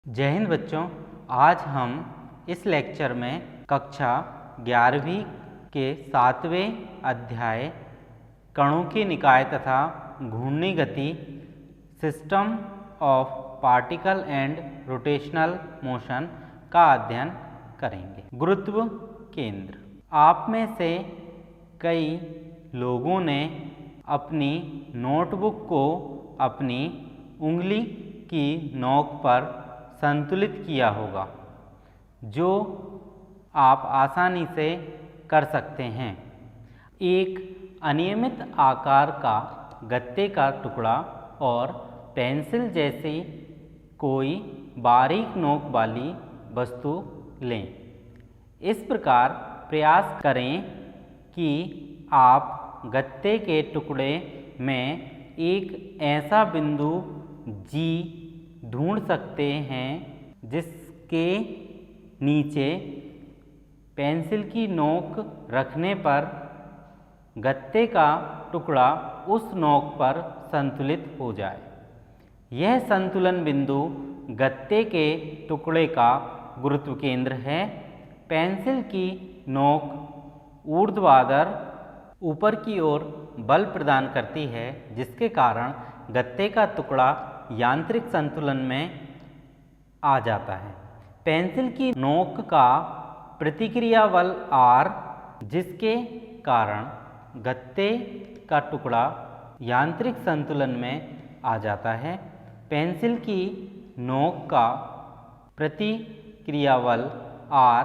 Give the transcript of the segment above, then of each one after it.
जय हिंद बच्चों। आज हम इस लेक्चर में कक्षा 11वीं के 7वें अध्याय कणों के निकाय तथा घूर्णी गति system of particle and rotational motion का अध्ययन करेंगे। गुरुत्व केंद्र। आप में से कई लोगों ने अपनी नोटबुक को अपनी उंगली की नोक पर संतुलित किया होगा, जो आप आसानी से कर सकते हैं। एक अनियमित आकार का गत्ते का टुकड़ा और पेंसिल जैसी कोई बारीक नोक वाली वस्तु लें। इस प्रकार प्रयास करें कि आप गत्ते के टुकड़े में एक ऐसा बिंदु G ढूंढ सकते हैं जिसके नीचे पेंसिल की नोक रखने पर गत्ते का टुकड़ा उस नोक पर संतुलित हो जाए। यह संतुलन बिंदु गत्ते के टुकड़े का गुरुत्व केंद्र है। पेंसिल की नोक ऊर्ध्वाधर ऊपर की ओर बल प्रदान करती है, जिसके कारण गत्ते का टुकड़ा यांत्रिक संतुलन में आ जाता है। पेंसिल की नोक का प्रतिक्रिया बल R, जिसके कारण गत्ते का टुकड़ा यांत्रिक संतुलन में आ जाता है। पेंसिल की नोक का प्रतिक्रिया बल R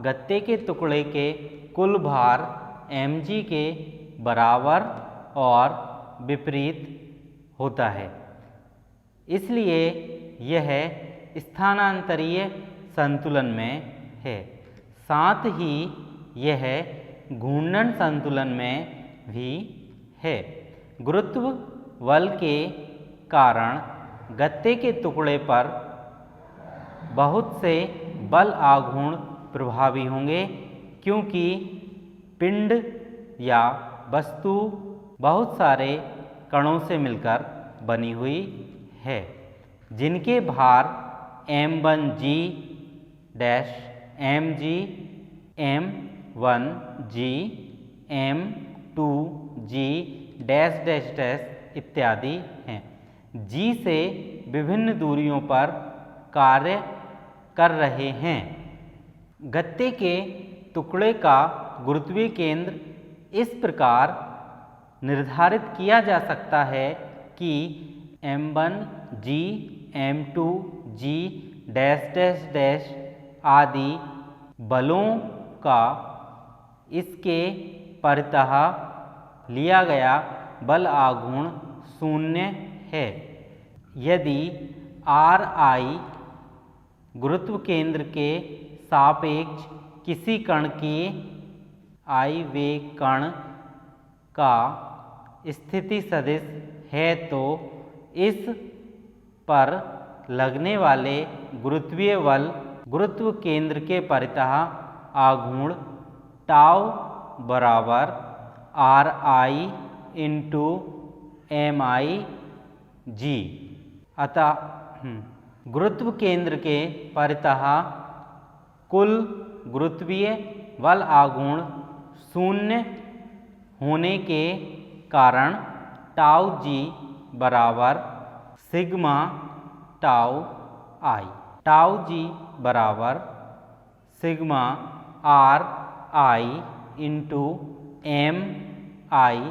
गत्ते के टुकड़े के कुल भार mg के बराबर और विपरीत होता है, इसलिए यह स्थानांतरीय संतुलन में है। साथ ही यह घूर्णन संतुलन में भी है। गुरुत्व बल के कारण गत्ते के टुकड़े पर बहुत से बल आघूर्ण प्रभावी होंगे, क्योंकि पिंड या वस्तु बहुत सारे कणों से मिलकर बनी हुई है, जिनके भार m1g dash mg m1g m2g dash dash dash इत्यादि हैं। G से विभिन्न दूरियों पर कार्य कर रहे हैं। गत्ते के टुकड़े का गुरुत्वीय केंद्र इस प्रकार निर्धारित किया जा सकता है कि m1g m2g dash dash dash आदि बलों का इसके परितः लिया गया बल आघूर्ण शून्य है। यदि Ri गुरुत्व केंद्र के सापेक्ष किसी कण के I वेग कण का स्थिति सदिश है, तो इस पर लगने वाले गुरुत्वीय बल गुरुत्व केंद्र के परितः आघूर्ण टाउ बराबर Ri इंटू mig। अतः गुरुत्व केंद्र के परितः कुल गुरुत्वीय बल आघूर्ण शून्य होने के कारण टाउ G बराबर sigma tau I। Tau G बराबर सिग्मा Ri इंटू mig।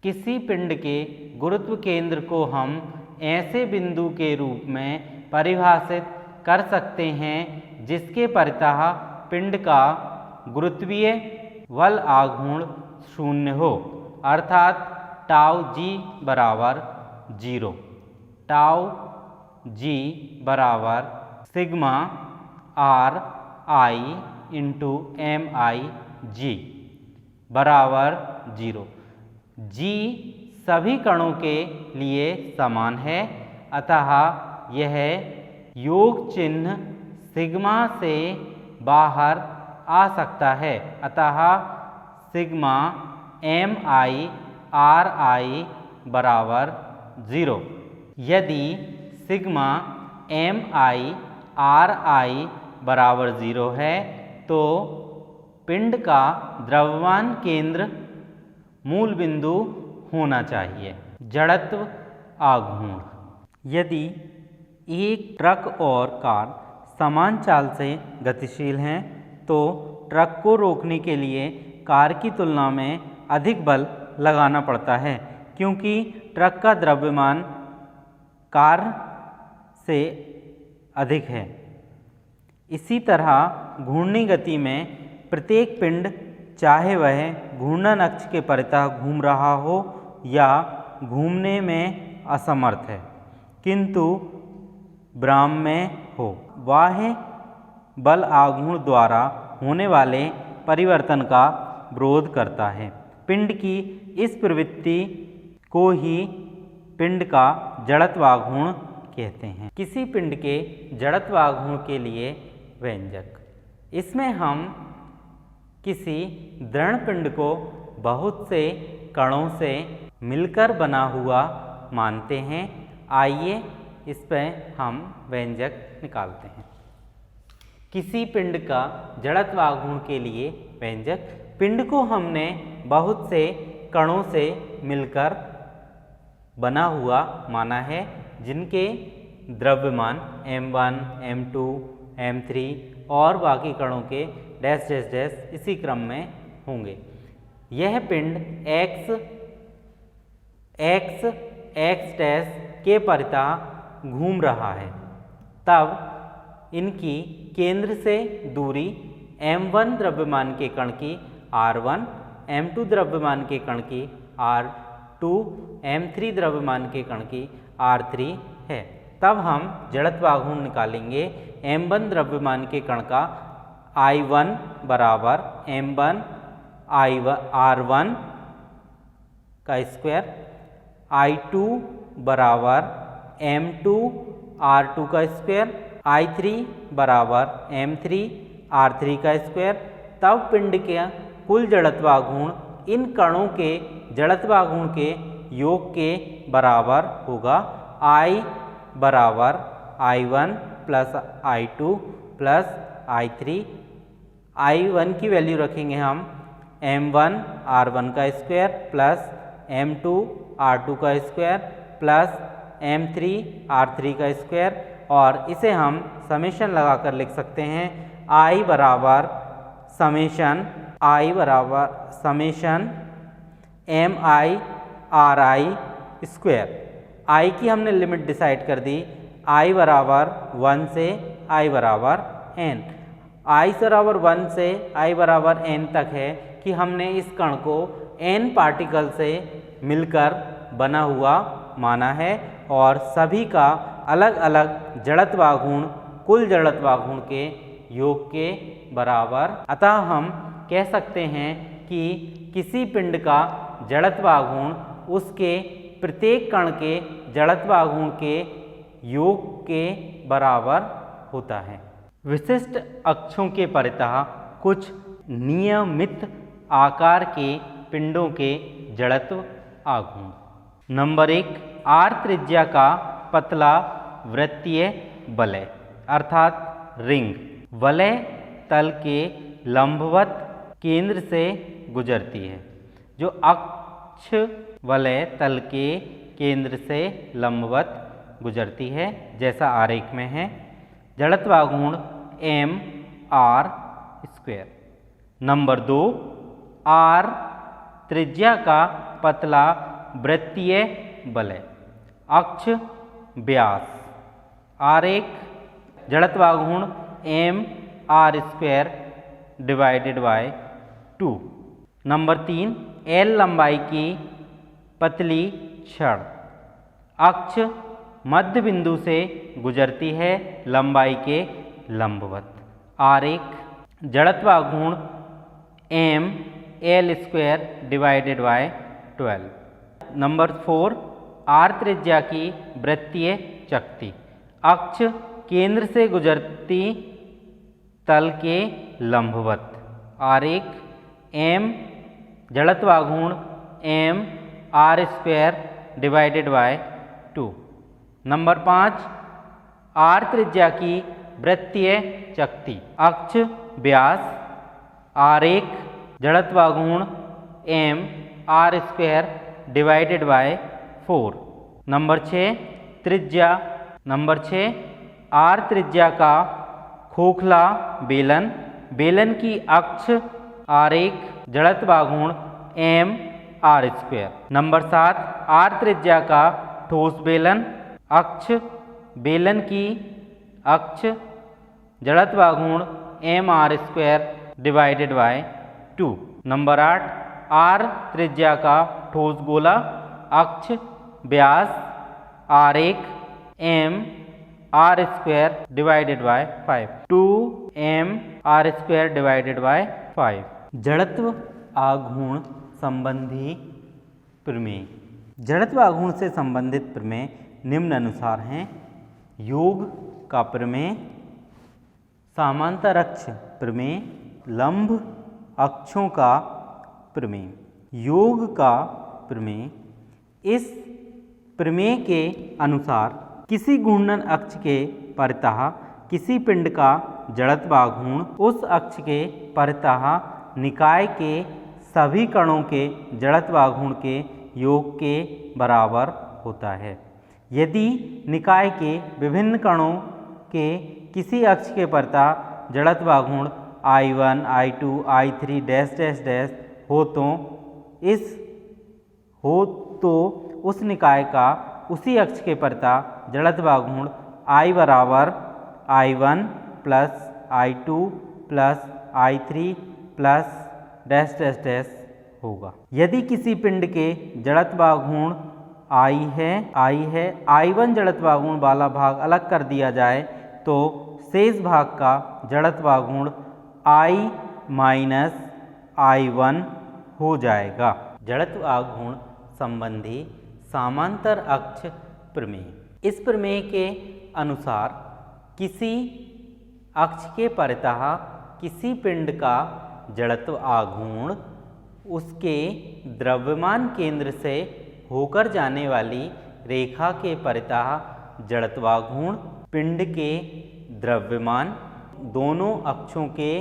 किसी पिंड के गुरुत्व केंद्र को हम ऐसे बिंदु के रूप में परिभाषित कर सकते हैं जिसके परितः पिंड का गुरुत्वीय बल आघूर्ण शून्य हो, अर्थात टाउ G बराबर 0। टाउ G बराबर सिग्मा Ri इंटू mig बराबर 0। G सभी कणों के लिए समान है, अतः यह योग चिन्ह सिग्मा से बाहर आ सकता है। अतः सिग्मा mi Ri बराबर 0। यदि सिग्मा MI/RI बराबर 0 है तो पिंड का द्रव्यमान केंद्र मूल बिंदु होना चाहिए। जड़त्व आघूर्ण। यदि एक ट्रक और कार समान चाल से गतिशील हैं तो ट्रक को रोकने के लिए कार की तुलना में अधिक बल लगाना पड़ता है, क्योंकि ट्रक का द्रव्यमान कार से अधिक है। इसी तरह घूर्णी गति में प्रत्येक पिंड, चाहे वह घूर्णन अक्ष के परितः घूम रहा हो या घूमने में असमर्थ है किंतु विराम में हो, बाह्य बल आघूर्ण द्वारा होने वाले परिवर्तन का विरोध करता है। पिंड की इस प्रवृत्ति को ही पिंड का जड़त्वाघूर्ण कहते हैं। किसी पिंड के जड़त्वाघूर्ण के लिए व्यंजक। इसमें हम किसी दृढ़ पिंड को बहुत से कणों से मिलकर बना हुआ मानते हैं। आइए इस पर हम व्यंजक निकालते हैं। किसी पिंड का जड़त्वाघूर्ण के लिए व्यंजक। पिंड को हमने बहुत से कणों से मिलकर बना हुआ माना है, जिनके द्रव्यमान m1, m2, m3 और बाकी कणों के डैश डैश डैश इसी क्रम में होंगे। यह पिंड x डैश के परितः घूम रहा है, तब इनकी केंद्र से दूरी m1 द्रव्यमान के कण की r1, m2 द्रव्यमान के कण की r2, m3 द्रव्यमान के कण की r3 है। तब हम जड़त्वाघूर्ण निकालेंगे। m1 द्रव्यमान के कण का I1 बराबर m1 r1 का स्क्वायर, I2 बराबर m2 r2 का स्क्वायर, I3 बराबर m3 r3 का स्क्वायर। तब पिंड के कुल जड़त्वाघूर्ण इन कणों के जड़त्वाघूर्ण के योग के बराबर होगा। I बराबर I1 plus I2 plus I3। I1 की वैल्यू रखेंगे हम m1 r1 का स्क्वायर प्लस m2 r2 का स्क्वायर प्लस m3 r3 का स्क्वायर, और इसे हम समेशन लगाकर लिख सकते हैं। I बराबर summation mi ri square. I की हमने लिमिट डिसाइड कर दी। I बराबर 1 से I बराबर n। I बराबर 1 से I बराबर n तक है कि हमने इस कण को n पार्टिकल से मिलकर बना हुआ माना है और सभी का अलग अलग जड़त्वाघूर्ण कुल जड़त्वाघूर्ण के योग के बराबर। अतः हम कह सकते हैं कि किसी पिंड का जड़त्वाघूर्ण उसके प्रत्येक कण के जड़त्वाघूर्ण के योग के बराबर होता है। विशिष्ट अक्षों के परितः कुछ नियमित आकार के पिंडों के जड़त्व आघूर्ण। नंबर 1, r त्रिज्या का पतला वृत्तीय वलय अर्थात रिंग वलय तल के लंबवत केंद्र से गुजरती है। जो अक्ष वलय तल के केंद्र से लंबवत गुजरती है, जैसा आरेख में है। जड़त्वाघूर्ण m r square. Number 2, r त्रिज्या का पतला वृत्तीय वलय अक्ष व्यास। आरेख जड़त्वाघूर्ण m r square divided by 2। Number 3, l लंबाई की पतली छड़ अक्ष मध्य बिंदु से गुजरती है लंबाई के लंबवत। आरेख जड़त्वाघूर्ण m l square divided bye 12। Number 4, r त्रिज्या की वृत्तीय चकती अक्ष केंद्र से गुजरती तल के लंबवत। आरेख m जड़त्वाघूर्ण m r square divided by 2। Number 5, आर त्रिज्या की वृत्तीय चकती, अक्ष व्यास, आरेख जड़त्वाघूर्ण M R square divided by 4। Number 6 त्रिज्या, नंबर 6 आर त्रिज्या का खोखला बेलन, बेलन की अक्ष आरेख जड़त्वाघूर्ण एम आर स्क्वायर। नंबर 7 आर त्रिज्या का ठोस बेलन, अक्ष बेलन की अक्ष जड़त्वाघूर्ण M R square divided by 2। Number 8 आर त्रिज्या का ठोस गोला, अक्ष व्यास आरेख M R square divided by 5, 2 M R square divided by 5। जड़त्व आघूर्ण संबंधी प्रमेय। जड़त्व आघूर्ण से संबंधित प्रमेय निम्न अनुसार हैं। योग का प्रमेय, समांतर अक्ष प्रमेय, लंब अक्षों का प्रमेय। योग का प्रमेय, इस प्रमेय के अनुसार किसी घूर्णन अक्ष के परितः किसी पिंड का जड़त्व आघूर्ण उस अक्ष के परितः निकाय के सभी कणों के जड़त्व आघूर्ण के योग के बराबर होता है। यदि निकाय के विभिन्न कणों के किसी अक्ष के परितः जड़त्व आघूर्ण I1, I2, I3 dash dash dash हो तो उस निकाय का उसी अक्ष के परितः जड़त्व आघूर्ण I बराबर I1 plus I2 plus I3 plus dash dash dash होगा। यदि किसी पिंड के जड़त्व आघूर्ण I है, I1 जड़त्व आघूर्ण वाला भाग अलग कर दिया जाए तो शेष भाग का जड़त्व आघूर्ण I माइनस I1 हो जाएगा। जड़त्व आघूर्ण संबंधी समांतर अक्ष प्रमेय। इस प्रमेय के अनुसार किसी अक्ष के परितः किसी पिंड का जड़त्व आघूर्ण उसके द्रव्यमान केंद्र से होकर जाने वाली रेखा के परितः जड़त्वाघूर्ण पिंड के द्रव्यमान दोनों अक्षों के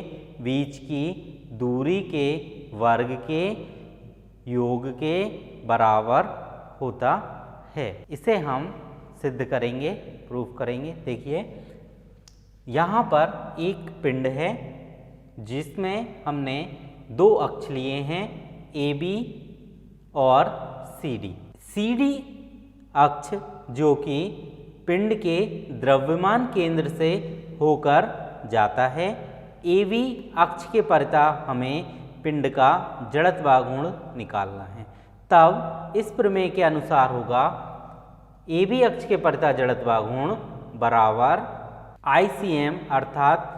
बीच की दूरी के वर्ग के योग के बराबर होता है। इसे हम सिद्ध करेंगे, प्रूफ करेंगे। देखिए यहाँ पर एक पिंड है जिसमें हमने दो अक्ष लिए हैं AB और CD। CD अक्ष जो कि पिंड के द्रव्यमान केंद्र से होकर जाता है, AB अक्ष के परितः हमें पिंड का जड़त्वाघूर्ण निकालना है। तब इस प्रमेय के अनुसार होगा AB अक्ष के परितः जड़त्वाघूर्ण बराबर ICM अर्थात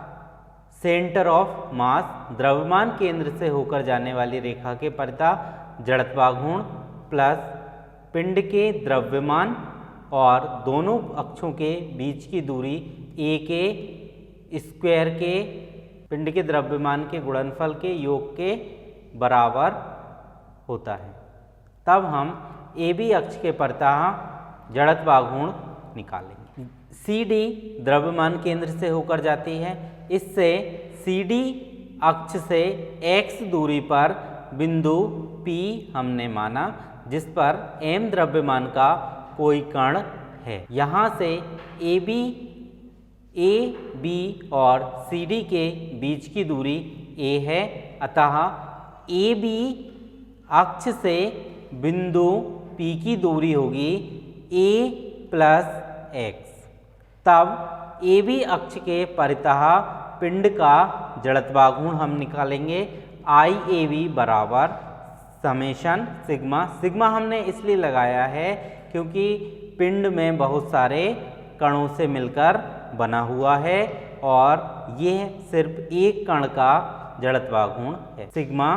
सेंटर ऑफ मास, द्रव्यमान केंद्र से होकर जाने वाली रेखा के परितः जड़त्वाघूर्ण प्लस पिंड के द्रव्यमान और दोनों अक्षों के बीच की दूरी A के स्क्वायर के पिंड के द्रव्यमान के गुणनफल के योग के बराबर होता है। तब हम AB अक्ष के परितः जड़त्वाघूर्ण निकालेंगे। CD द्रव्यमान केंद्र से होकर जाती है, इससे CD अक्ष से x दूरी पर बिंदु P हमने माना जिस पर m द्रव्यमान का कोई कण है। यहाँ से AB और CD के बीच की दूरी a है, अतः AB अक्ष से बिंदु P की दूरी होगी a प्लस x। तब AB अक्ष के परितः पिंड का जड़त्वाघूर्ण हम निकालेंगे IAB बराबर समेशन सिग्मा। सिग्मा हमने इसलिए लगाया है क्योंकि पिंड में बहुत सारे कणों से मिलकर बना हुआ है और यह सिर्फ एक कण का जड़त्वाघूर्ण है। सिग्मा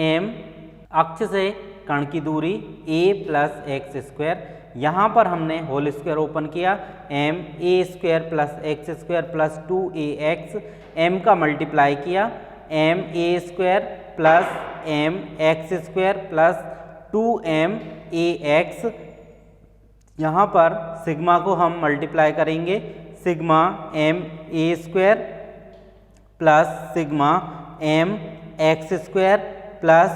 m अक्ष से कण की दूरी a प्लस एक्स स्क्वायर, यहाँ पर हमने होल स्क्वायर ओपन किया, m a square plus X square plus 2ax, m का मल्टीप्लाई किया, m a square plus m X square plus 2m ax। यहाँ पर सिग्मा को हम मल्टीप्लाई करेंगे sigma M A square plus sigma M X square plus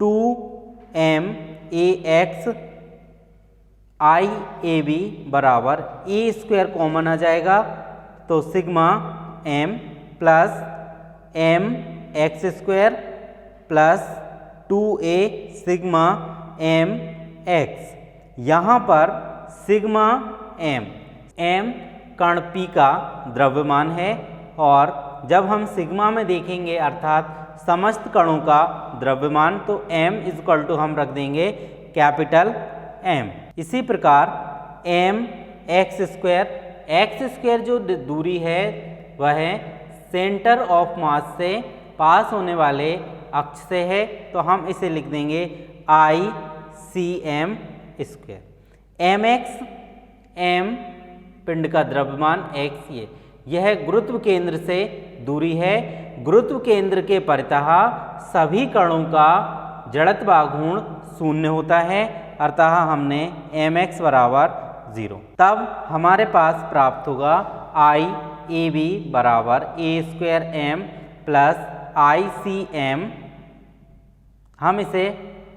2m A X I A B बराबर A square common आ जाएगा तो sigma M plus M X square plus 2a sigma M x. यहाँ पर sigma M कण P का द्रव्यमान है और जब हम सिग्मा में देखेंगे अर्थात समस्त कणों का द्रव्यमान तो m इक्वल टू हम रख देंगे कैपिटल M। इसी प्रकार m एक्स स्क्वायर जो दूरी है वह सेंटर ऑफ मास से पास होने वाले अक्ष से है तो हम इसे लिख देंगे I C M square. M X M पिंड का द्रव्यमान x यह गुरुत्व केंद्र से दूरी है। गुरुत्व केंद्र के परितः सभी कणों का जड़त्व आघूर्ण शून्य होता है अतः हमने mx बराबर 0। तब हमारे पास प्राप्त होगा आई ए बी बराबर A square M plus I C M. हम इसे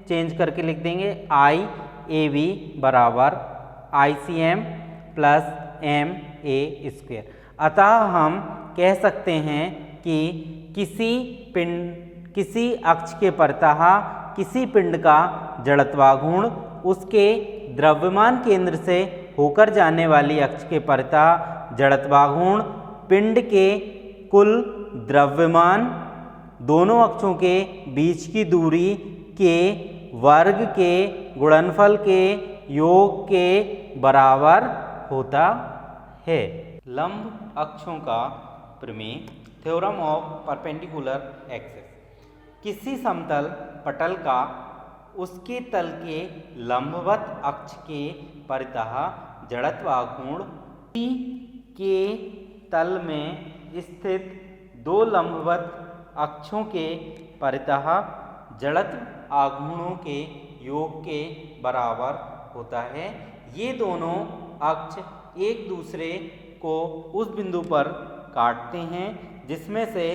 चेंज करके लिख देंगे आई ए बी बराबर I C M plus M A square. अतः हम कह सकते हैं कि किसी अक्ष के परितः किसी पिंड का जड़त्वाघूर्ण उसके द्रव्यमान केंद्र से होकर जाने वाली अक्ष के परितः जड़त्वाघूर्ण पिंड के कुल द्रव्यमान दोनों अक्षों के बीच की दूरी के वर्ग के गुणनफल के योग के बराबर होता है। लंब अक्षों का प्रमेय थ्योरम ऑफ परपेंडिकुलर एक्सिस। किसी समतल पटल का उसके तल के लंबवत अक्ष के परितः जड़त्व आघूर्ण P के तल में स्थित दो लंबवत अक्षों के परितः जड़त्व आघूर्णों के योग के बराबर होता है। ये दोनों अक्ष एक दूसरे को उस बिंदु पर काटते हैं जिसमें से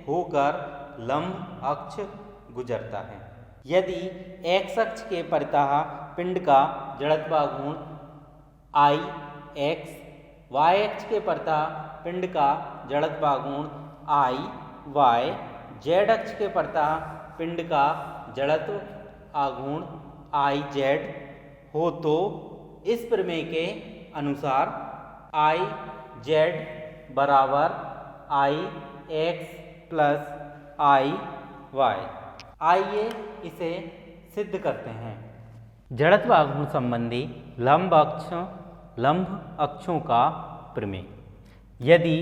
होकर लंब अक्ष गुजरता है। यदि x अक्ष के परितः पिंड का जड़त्वाघूर्ण I x, y अक्ष के परितः पिंड का जड़त्वाघूर्ण I y, z अक्ष के परितः पिंड का जड़त्व आघूर्ण I z हो तो इस प्रमेय के अनुसार I z बराबर I x plus I y। आइए इसे सिद्ध करते हैं। जड़त्व आघूर्ण संबंधी लंब अक्षों का प्रमेय। यदि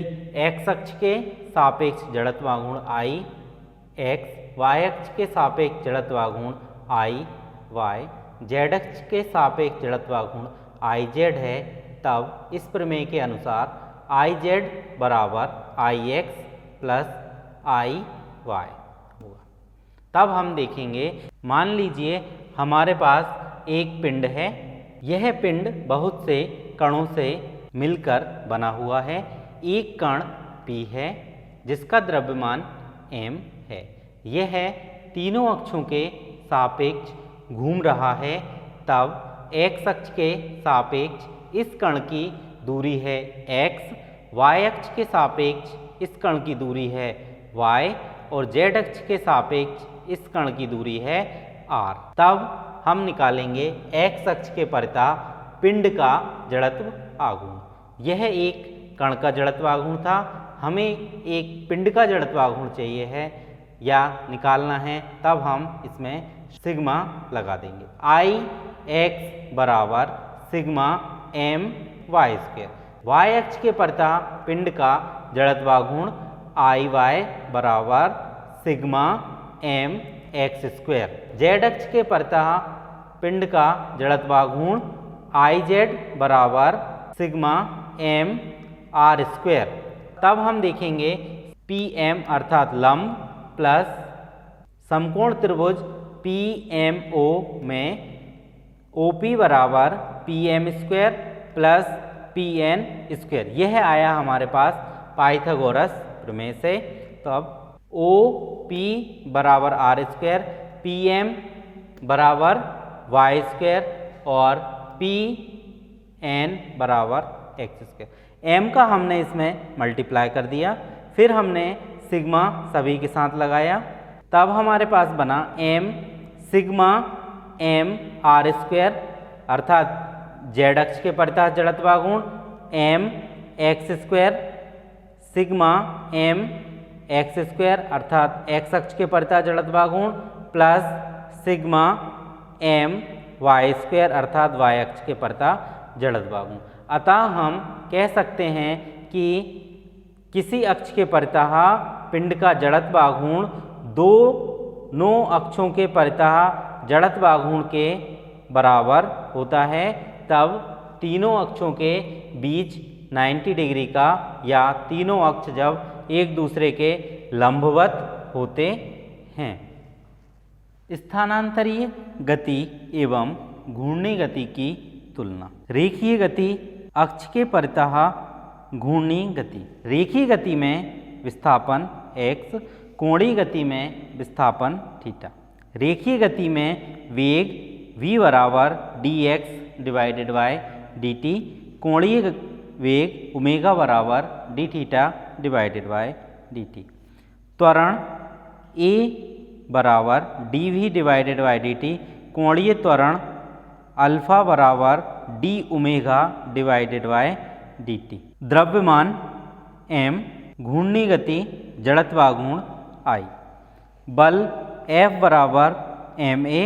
x अक्ष के सापेक्ष जड़त्व आघूर्ण I x, y अक्ष के सापेक्ष जड़त्व आघूर्ण I y, z अक्ष के सापेक्ष जड़त्व आघूर्ण I z है तब इस प्रमेय के अनुसार I z बराबर I x plus I y होगा। तब हम देखेंगे, मान लीजिए हमारे पास एक पिंड है। यह पिंड बहुत से कणों से मिलकर बना हुआ है। एक कण P है जिसका द्रव्यमान m है। यह तीनों अक्षों के सापेक्ष घूम रहा है। तब x अक्ष के सापेक्ष इस कण की दूरी है x, y अक्ष के सापेक्ष इस कण की दूरी है y और z अक्ष के सापेक्ष इस कण की दूरी है r। तब हम निकालेंगे x अक्ष के परितः पिंड का जड़त्व आघूर्ण। यह एक कण का जड़त्व आघूर्ण था, हमें एक पिंड का जड़त्व आघूर्ण चाहिए है या निकालना है, तब हम इसमें सिग्मा लगा देंगे। I x बराबर sigma m y square. y अक्ष के परितः पिंड का जड़त्वाघूर्ण I y बराबर sigma m x square. z अक्ष के परितः पिंड का जड़त्वाघूर्ण I z बराबर सिग्मा m r स्क्वायर। तब हम देखेंगे PM अर्थात लंब प्लस समकोण त्रिभुज PMO में OP बराबर PM square plus pn square. यह आया हमारे पास पाइथागोरस प्रमेय से। तो अब OP बराबर आर स्क्वायर, PM बराबर वाई स्क्वायर और PN बराबर एक्स स्क्वायर। M का हमने इसमें मल्टीप्लाई कर दिया, फिर हमने सिग्मा सभी के साथ लगाया, तब हमारे पास बना M sigma M R square अर्थात z अक्ष के परितः जड़त्वा गुण M X square sigma M X square अर्थात x अक्ष के परितः जड़त्वा गुण plus sigma M Y square अर्थात y अक्ष के परितः जड़त्वा गुण। अतः हम कह सकते हैं कि किसी अक्ष के परितः पिंड का जड़त्वा गुण दोनों अक्षों के परितः जड़त्वा गुण के बराबर होता है, तब तीनों अक्षों के बीच 90 डिग्री का या तीनों अक्ष जब एक दूसरे के लंबवत होते हैं। स्थानांतरीय गति एवं घूर्णी गति की तुलना। रेखीय गति अक्ष के परितः घूर्णी गति। रेखीय गति में विस्थापन x, कोणीय गति में विस्थापन थीटा। रेखीय गति में वेग v बराबर dx डिवाइडेड बाय dt, कोणीय वेग ओमेगा बराबर d theta divided by dt। त्वरण a बराबर dv डिवाइडेड बाय dt, कोणीय त्वरण अल्फा बराबर d omega divided by dt। द्रव्यमान m, घूर्णी गति जड़त्वा गुण I। बल F बराबर ma,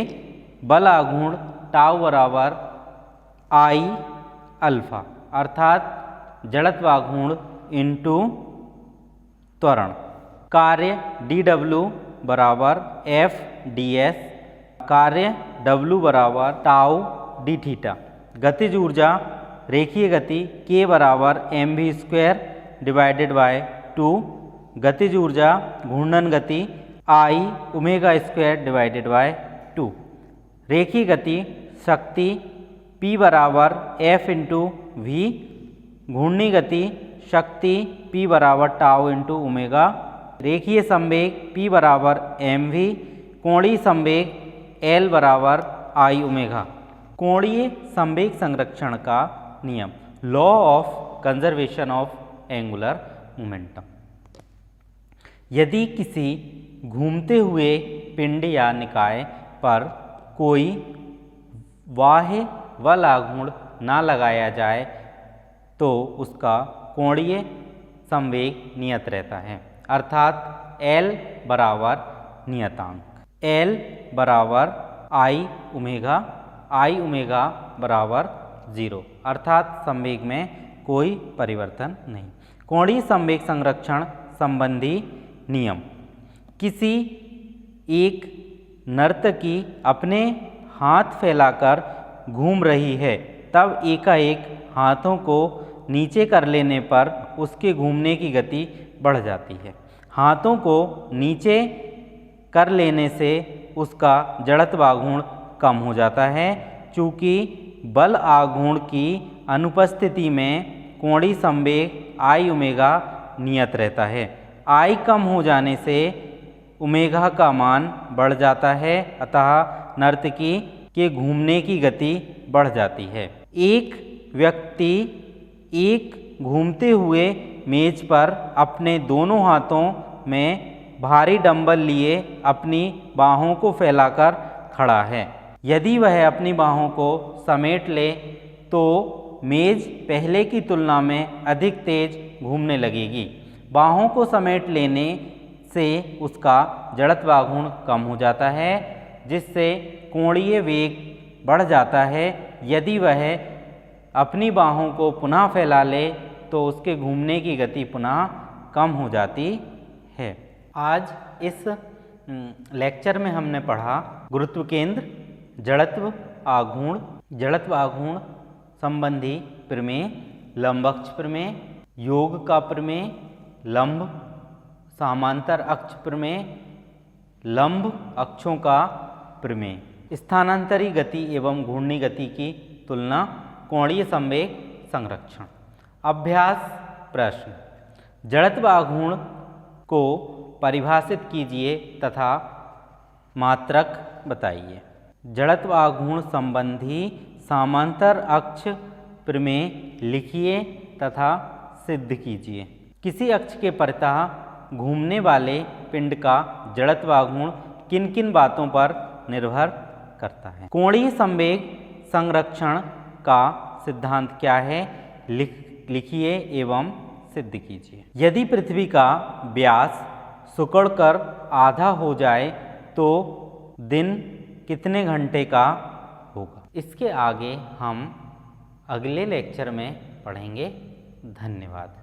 बल आघूर्ण टाउ बराबर I अल्फा अर्थात जड़त्वा गुण इंटू त्वरण। कार्य dw बराबर F ds, कार्य w बराबर टाउ d थीटा। गतिज ऊर्जा रेखीय गति k बराबर mv स्क्वायर डिवाइडेड बाय 2, गतिज ऊर्जा घूर्णन गति I omega square divided by 2। रेखीय गति शक्ति P बराबर F इंटू V, घूर्णी गति शक्ति P बराबर टाउ इंटू ओमेगा। रेखीय संवेग P बराबर mv, कोणीय संवेग L बराबर I ओमेगा। कोणीय संवेग संरक्षण का नियम, law of conservation of angular momentum. यदि किसी घूमते हुए पिंड या निकाय पर कोई बाह्य बल आघूर्ण न लगाया जाए तो उसका कोणीय संवेग नियत रहता है, अर्थात L बराबर नियतांक, L बराबर I ओमेगा बराबर 0 अर्थात संवेग में कोई परिवर्तन नहीं। कोणीय संवेग संरक्षण संबंधी नियम। किसी एक नर्तकी अपने हाथ फैलाकर घूम रही है, तब एकाएक हाथों को नीचे कर लेने पर उसके घूमने की गति बढ़ जाती है। हाथों को नीचे कर लेने से उसका जड़त्वा गुण कम हो जाता है, चूँकि बल आघूर्ण की अनुपस्थिति में कोणीय संवेग I ओमेगा नियत रहता है। I कम हो जाने से ओमेगा का मान बढ़ जाता है, अतः नर्तकी के घूमने की गति बढ़ जाती है। एक व्यक्ति एक घूमते हुए मेज पर अपने दोनों हाथों में भारी डंबल लिए अपनी बाहों को फैलाकर खड़ा है। यदि वह अपनी बाहों को समेट ले तो मेज पहले की तुलना में अधिक तेज घूमने लगेगी। बाहों को समेट लेने से उसका जड़त्वा गुण कम हो जाता है, जिससे कोणीय वेग बढ़ जाता है। यदि वह अपनी बाहों को पुनः फैला ले तो उसके घूमने की गति पुनः कम हो जाती है। आज इस लेक्चर में हमने पढ़ा गुरुत्व केंद्र, जड़त्व आघूर्ण संबंधी प्रमेय, लंबअक्ष प्रमेय, योग का प्रमेय, लंब समांतर अक्ष प्रमेय, लंब अक्षों का प्रमेय, स्थानांतरी गति एवं घूर्णी गति की तुलना, कोणीय संवेग संरक्षण। अभ्यास प्रश्न, जड़त्व आघूर्ण को परिभाषित कीजिए तथा मात्रक बताइए। जड़त्व आघूर्ण संबंधी समांतर अक्ष प्रमेय लिखिए तथा सिद्ध कीजिए। किसी अक्ष के परितः घूमने वाले पिंड का जड़त्व आघूर्ण किन किन बातों पर निर्भर करता है? कोणीय संवेग संरक्षण का सिद्धांत क्या है? लिखिए एवं सिद्ध कीजिए। यदि पृथ्वी का व्यास सिकुड़कर आधा हो जाए तो दिन कितने घंटे का होगा? इसके आगे हम अगले लेक्चर में पढ़ेंगे। धन्यवाद।